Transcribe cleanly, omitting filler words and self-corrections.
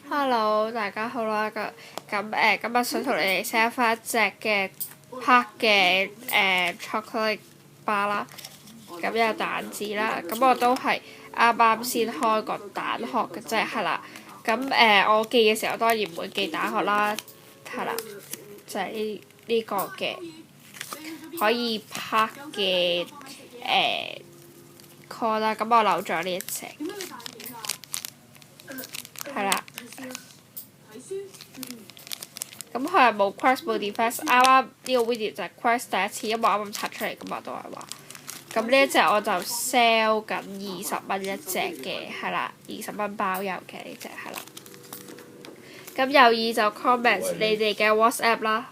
Hello，大家好啦，今日想同你哋 share 翻一隻嘅 Park 嘅chocolate bar 啦，咁有蛋治啦，咁我都係啱啱先開個蛋殼嘅啫，係啦，咁我寄嘅時候當然唔會寄蛋殼啦，係啦，就係呢個嘅可以 Park 嘅call 啦，咁我留咗呢一隻，係啦。咁佢係冇 Quest 冇 Defense，啱啱呢個 video 就係 Quest 第一次，因為我啱啱拆出嚟噶嘛，都係話。咁呢一隻我就 sell 緊20蚊一隻嘅，係啦，20蚊包郵嘅呢隻係啦。咁有意就 comment 你哋嘅 WhatsApp 啦。